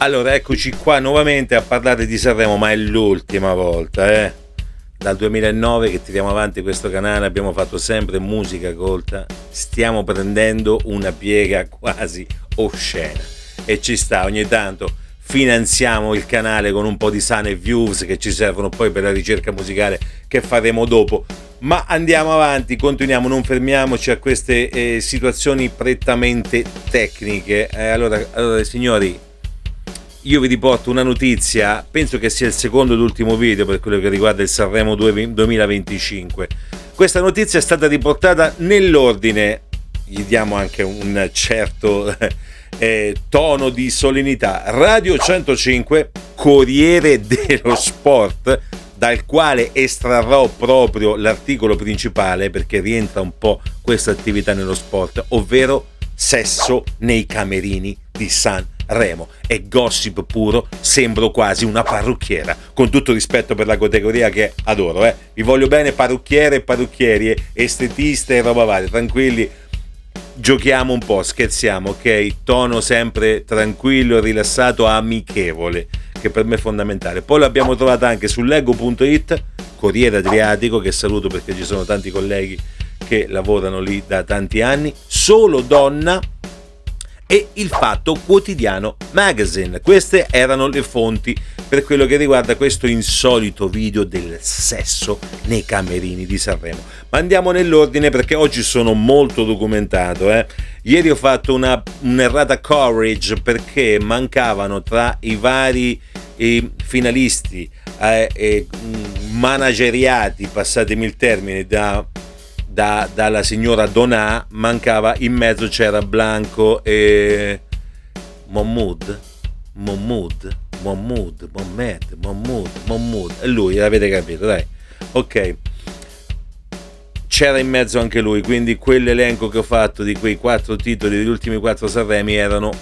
Allora, eccoci qua nuovamente a parlare di Sanremo, ma è l'ultima volta, eh. Dal 2009 che tiriamo avanti questo canale, abbiamo fatto sempre musica colta, stiamo prendendo una piega quasi oscena e ci sta, ogni tanto finanziamo il canale con un po' di sane views che ci servono poi per la ricerca musicale che faremo dopo, ma andiamo avanti, continuiamo, non fermiamoci a queste situazioni prettamente tecniche. Allora signori, io vi riporto una notizia, penso che sia il secondo ed ultimo video per quello che riguarda il Sanremo 2025. Questa notizia è stata riportata nell'ordine, gli diamo anche un certo tono di solennità. Radio 105, Corriere dello Sport, dal quale estrarrò proprio l'articolo principale perché rientra un po' questa attività nello sport, ovvero sesso nei camerini di Sanremo. È gossip puro, sembro quasi una parrucchiera, con tutto rispetto per la categoria che adoro, vi voglio bene, parrucchiere e parrucchieri, estetiste e roba varia, tranquilli, giochiamo un po', scherziamo, ok? Tono sempre tranquillo, rilassato, amichevole, che per me è fondamentale. Poi l'abbiamo trovata anche su Lego.it, Corriere Adriatico, che saluto perché ci sono tanti colleghi che lavorano lì da tanti anni, Solo Donna e Il Fatto Quotidiano Magazine. Queste erano le fonti per quello che riguarda questo insolito video del sesso nei camerini di Sanremo. Ma andiamo nell'ordine perché oggi sono molto documentato. Ieri ho fatto un'errata coverage perché mancavano tra i vari finalisti manageriati, passatemi il termine, dalla signora Donà, mancava in mezzo, c'era Blanco e Mahmood, e lui, l'avete capito, dai, ok, c'era in mezzo anche lui, quindi quell'elenco che ho fatto di quei 4 titoli degli ultimi 4 Sanremi erano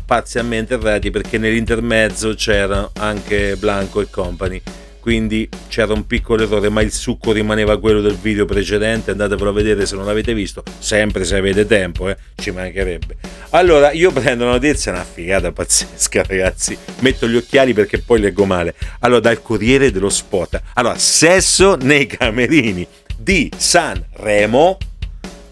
parzialmente errati perché nell'intermezzo c'era anche Blanco e company, quindi c'era un piccolo errore, ma il succo rimaneva quello del video precedente. Andatevelo a vedere se non l'avete visto, sempre se avete tempo, ci mancherebbe. Allora, io prendo una notizia, una figata pazzesca, ragazzi, metto gli occhiali perché poi leggo male. Allora, dal Corriere dello Sport, allora, sesso nei camerini di Sanremo,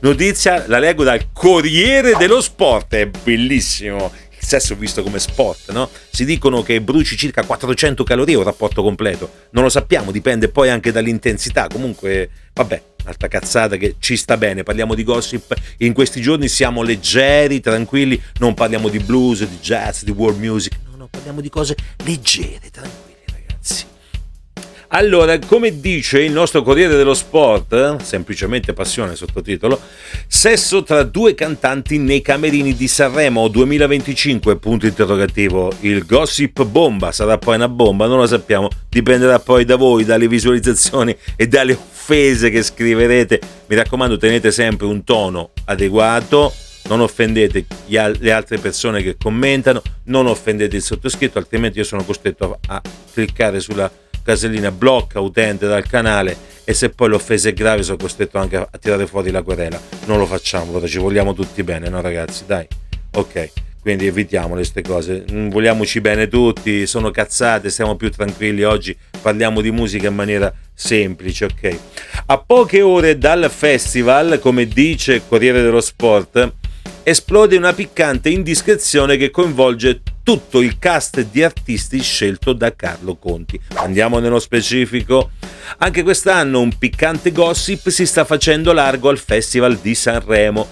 notizia, la leggo dal Corriere dello Sport, è bellissimo. Il sesso visto come sport, no? Si dicono che bruci circa 400 calorie un rapporto completo, non lo sappiamo, dipende poi anche dall'intensità, comunque vabbè, altra cazzata che ci sta bene. Parliamo di gossip, in questi giorni siamo leggeri, tranquilli, non parliamo di blues, di jazz, di world music, no, parliamo di cose leggere, tranquilli, ragazzi. Allora, come dice il nostro Corriere dello Sport, semplicemente passione sottotitolo, sesso tra 2 cantanti nei camerini di Sanremo 2025, punto interrogativo. Il gossip bomba, sarà poi una bomba, non lo sappiamo, dipenderà poi da voi, dalle visualizzazioni e dalle offese che scriverete. Mi raccomando, tenete sempre un tono adeguato, non offendete le altre persone che commentano, non offendete il sottoscritto, altrimenti io sono costretto a cliccare sulla casellina blocca utente dal canale e se poi l'offesa è grave sono costretto anche a tirare fuori la querela. Non lo facciamo, ci vogliamo tutti bene, no ragazzi, dai, ok, quindi evitiamo queste cose, vogliamoci bene tutti, sono cazzate, stiamo più tranquilli oggi, parliamo di musica in maniera semplice, ok. A poche ore dal festival, come dice Corriere dello Sport, esplode una piccante indiscrezione che coinvolge tutto il cast di artisti scelto da Carlo Conti. Andiamo nello specifico. Anche quest'anno un piccante gossip si sta facendo largo al Festival di Sanremo.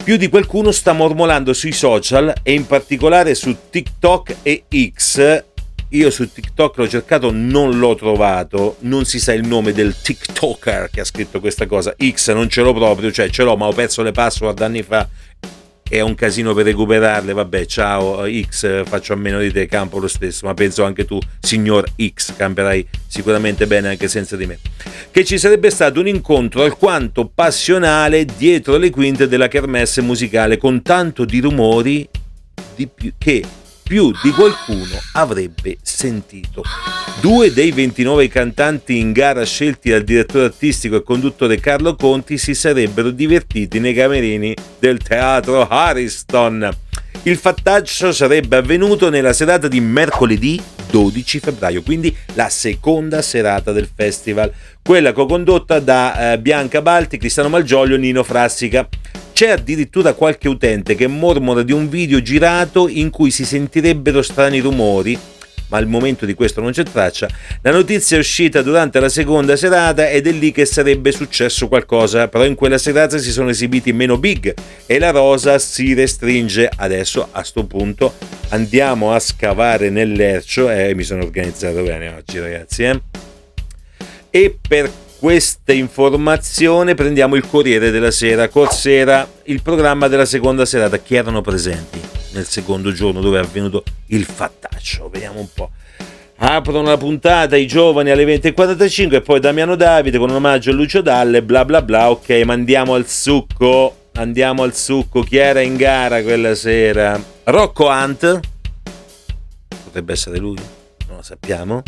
Più di qualcuno sta mormorando sui social e in particolare su TikTok e X. Io su TikTok l'ho cercato, non l'ho trovato, non si sa il nome del TikToker che ha scritto questa cosa. X non ce l'ho proprio, cioè ce l'ho ma ho perso le password anni fa. È un casino per recuperarle, vabbè, ciao X, faccio a meno di te, campo lo stesso, ma penso anche tu, signor X, camperai sicuramente bene anche senza di me. Che ci sarebbe stato un incontro alquanto passionale dietro le quinte della kermesse musicale, con tanto di rumori che più di qualcuno avrebbe sentito. 2 dei 29 cantanti in gara scelti dal direttore artistico e conduttore Carlo Conti si sarebbero divertiti nei camerini del teatro Ariston. Il fattaccio sarebbe avvenuto nella serata di mercoledì 12 febbraio, quindi la seconda serata del festival, quella co-condotta da Bianca Balti, Cristiano Malgioglio, Nino Frassica. C'è addirittura qualche utente che mormora di un video girato in cui si sentirebbero strani rumori, ma al momento di questo non c'è traccia. La notizia è uscita durante la seconda serata ed è lì che sarebbe successo qualcosa, però in quella serata si sono esibiti meno big e la rosa si restringe. Adesso a sto punto andiamo a scavare nel lercio, mi sono organizzato bene oggi ragazzi, e per questa informazione prendiamo il Corriere della Sera. Corsera, il programma della seconda serata, chi erano presenti nel secondo giorno dove è avvenuto il fattaccio, vediamo un po'. Aprono la puntata i giovani alle 20:45 e poi Damiano Davide con un omaggio a Lucio Dalle, bla bla bla. Ok, ma andiamo al succo, chi era in gara quella sera? Rocco Hunt, potrebbe essere lui, non lo sappiamo.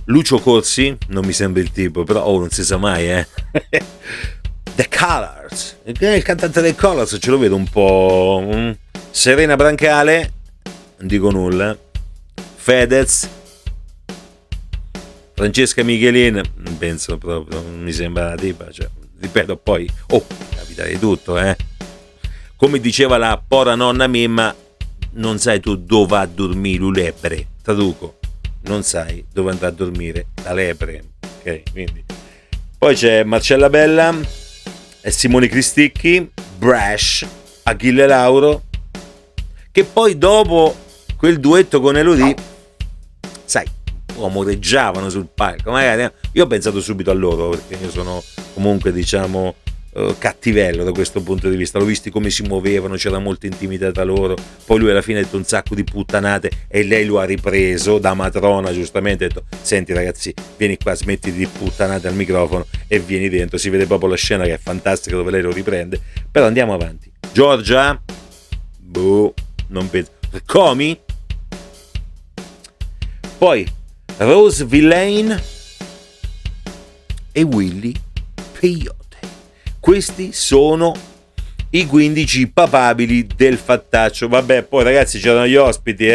Lucio Corsi, non mi sembra il tipo, però non si sa mai, The Colors, il cantante dei Colors, ce lo vedo un po'. Serena Brancale, non dico nulla. Fedez, Francesca Michelin, non penso proprio, non mi sembra la tipa, cioè, ripeto, poi capita di tutto, come diceva la pora nonna Mimma, non sai tu dove va a dormire un lepre, traduco, non sai dove andrà a dormire la lepre, ok? Quindi poi c'è Marcella Bella e Simone Cristicchi, Brash, Achille Lauro, che poi dopo quel duetto con Elodie, sai, amoreggiavano sul palco. Magari io ho pensato subito a loro, perché io sono comunque, diciamo, cattivello da questo punto di vista. L'ho visti come si muovevano, c'era molta intimità tra loro. Poi lui alla fine ha detto un sacco di puttanate e lei lo ha ripreso da matrona, giustamente ha detto: senti ragazzi, vieni qua, smetti di puttanate al microfono e vieni dentro. Si vede proprio la scena che è fantastica dove lei lo riprende. Però andiamo avanti. Giorgia, non penso. Comi, poi Rose Villain e Willy Peyote. Questi sono i 15 papabili del fattaccio. Vabbè, poi ragazzi c'erano gli ospiti,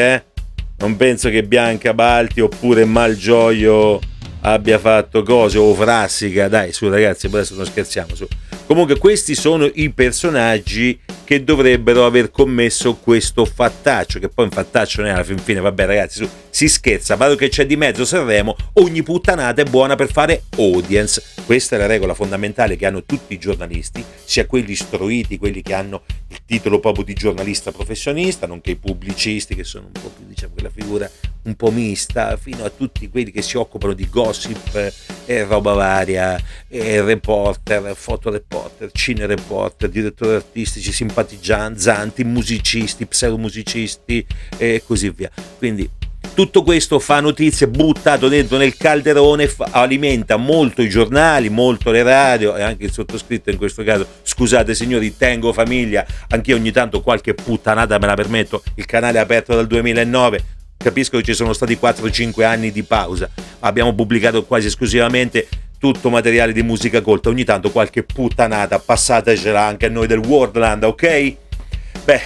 non penso che Bianca Balti oppure Malgioglio abbia fatto cose, o Frassica, dai su ragazzi, adesso non scherziamo su. Comunque questi sono i personaggi che dovrebbero aver commesso questo fattaccio, che poi un fattaccio non è alla fin fine, vabbè ragazzi, su, si scherza, vado che c'è di mezzo Sanremo, ogni puttanata è buona per fare audience. Questa è la regola fondamentale che hanno tutti i giornalisti, sia quelli istruiti, quelli che hanno il titolo proprio di giornalista professionista, nonché i pubblicisti, che sono un po' più, diciamo, quella figura un po' mista, fino a tutti quelli che si occupano di gossip e roba varia, e reporter, fotoreporter, cinereporter, direttori artistici, simpatizzanti, musicisti, pseudomusicisti e così via. Quindi tutto questo fa notizie, buttato dentro nel calderone, alimenta molto i giornali, molto le radio e anche il sottoscritto in questo caso. Scusate signori, tengo famiglia, anch'io ogni tanto qualche puttanata me la permetto, il canale è aperto dal 2009, capisco che ci sono stati 4-5 anni di pausa, abbiamo pubblicato quasi esclusivamente tutto materiale di musica colta, ogni tanto qualche puttanata passatecela anche a noi del Worldland, ok? Beh,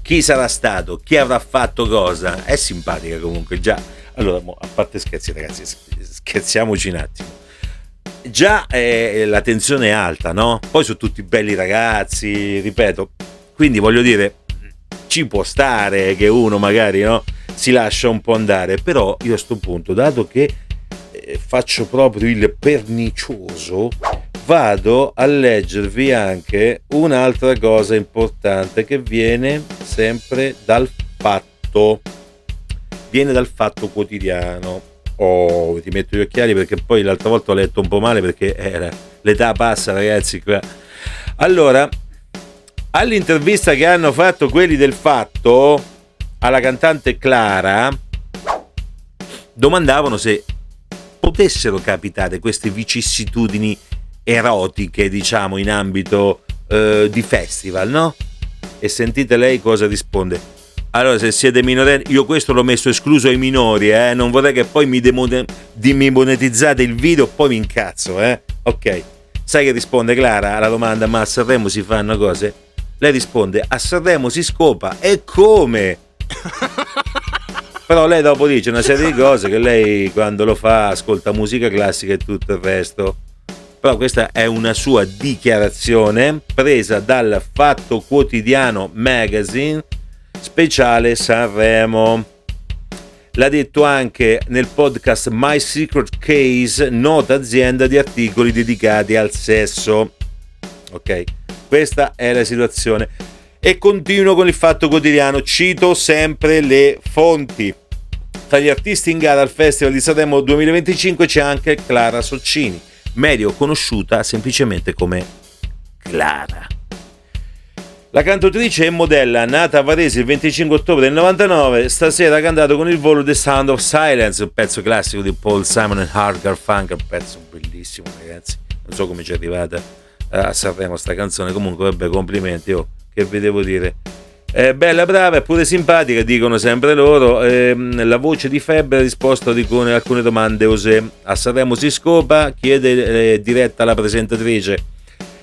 chi sarà stato? Chi avrà fatto cosa? È simpatica comunque, già. Allora, a parte scherzi ragazzi, scherziamoci un attimo. Già la tensione è alta, no? Poi sono tutti belli ragazzi, ripeto. Quindi voglio dire, ci può stare che uno magari, no, si lascia un po' andare. Però io a sto punto, dato che faccio proprio il pernicioso, vado a leggervi anche un'altra cosa importante che viene sempre dal Fatto. Viene dal Fatto Quotidiano. Ti metto gli occhiali perché poi l'altra volta ho letto un po' male perché l'età passa ragazzi qua. Allora, all'intervista che hanno fatto quelli del Fatto alla cantante Clara, domandavano se potessero capitare queste vicissitudini erotiche, diciamo, in ambito di festival, no? E sentite lei cosa risponde. Allora, se siete minorenni, io questo l'ho messo escluso ai minori, non vorrei che poi mi monetizzate il video, poi mi incazzo, ok. Sai che risponde Clara alla domanda: ma a Sanremo si fanno cose? Lei risponde: a Sanremo si scopa. E come? Però lei dopo dice una serie di cose, che lei quando lo fa ascolta musica classica e tutto il resto. Però questa è una sua dichiarazione presa dal Fatto Quotidiano Magazine, speciale Sanremo. L'ha detto anche nel podcast My Secret Case, nota azienda di articoli dedicati al sesso. Ok, questa è la situazione. E continuo con il Fatto Quotidiano, cito sempre le fonti. Tra gli artisti in gara al Festival di Sanremo 2025 c'è anche Clara Soccini, meglio conosciuta semplicemente come Clara. La cantautrice e modella, nata a Varese il 25 ottobre del 99, stasera ha cantato con il volo The Sound of Silence, un pezzo classico di Paul Simon e Art Garfunkel, un pezzo bellissimo, ragazzi. Non so come ci è arrivata a Sanremo sta canzone, comunque vabbè, complimenti, che vi devo dire. Bella, brava e pure simpatica, dicono sempre loro. La voce di Febbre ha risposto ad alcune domande. A Sanremo si scopa, chiede diretta alla presentatrice,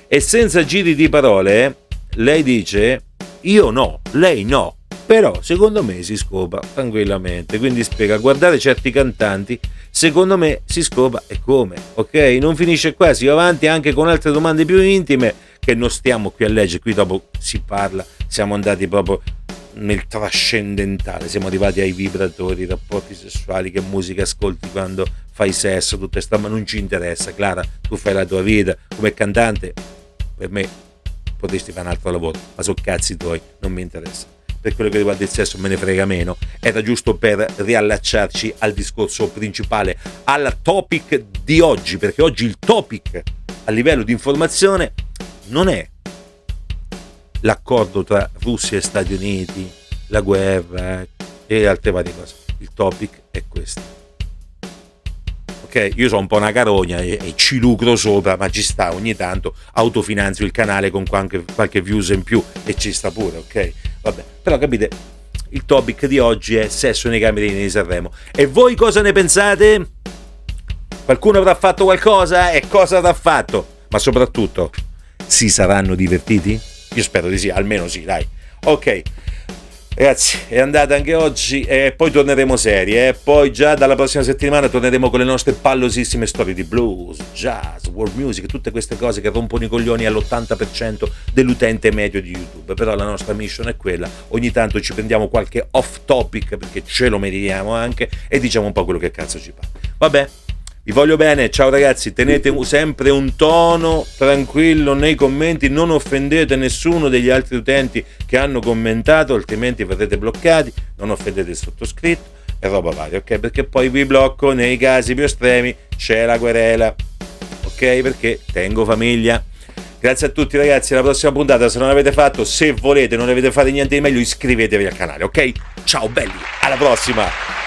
e senza giri di parole lei dice: io no, lei no, però secondo me si scopa tranquillamente. Quindi spiega: guardate certi cantanti, secondo me si scopa. E come? Ok, non finisce qua, si va avanti anche con altre domande più intime che non stiamo qui a leggere. Qui dopo si parla, siamo andati proprio nel trascendentale, siamo arrivati ai vibratori, rapporti sessuali, che musica ascolti quando fai sesso, tutta questa, ma non ci interessa. Clara, tu fai la tua vita come cantante, per me potresti fare un altro lavoro, ma sono cazzi tuoi, non mi interessa. Per quello che riguarda il sesso me ne frega meno. Era giusto per riallacciarci al discorso principale, al topic di oggi, perché oggi il topic a livello di informazione non è l'accordo tra Russia e Stati Uniti, la guerra e altre varie cose. Il topic è questo. Ok, io sono un po' una carogna e ci lucro sopra, ma ci sta, ogni tanto autofinanzio il canale con qualche views in più e ci sta pure, ok? Vabbè, però capite, il topic di oggi è sesso nei camerini di Sanremo. E voi cosa ne pensate? Qualcuno avrà fatto qualcosa? E cosa avrà fatto? Ma soprattutto, si saranno divertiti? Io spero di sì, almeno sì, dai. Ok, ragazzi, è andata anche oggi e poi torneremo seri, poi già dalla prossima settimana torneremo con le nostre pallosissime storie di blues, jazz, world music, tutte queste cose che rompono i coglioni all'80% dell'utente medio di YouTube. Però la nostra mission è quella, ogni tanto ci prendiamo qualche off topic perché ce lo meritiamo anche e diciamo un po' quello che cazzo ci pare. Vabbè, vi voglio bene, ciao ragazzi, tenete sempre un tono tranquillo nei commenti, non offendete nessuno degli altri utenti che hanno commentato, altrimenti verrete bloccati, non offendete il sottoscritto e roba varia, ok? Perché poi vi blocco nei casi più estremi, c'è la querela, ok? Perché tengo famiglia. Grazie a tutti ragazzi, alla prossima puntata, se non l'avete fatto, se volete, non avete fatto niente di meglio, iscrivetevi al canale, ok? Ciao belli, alla prossima!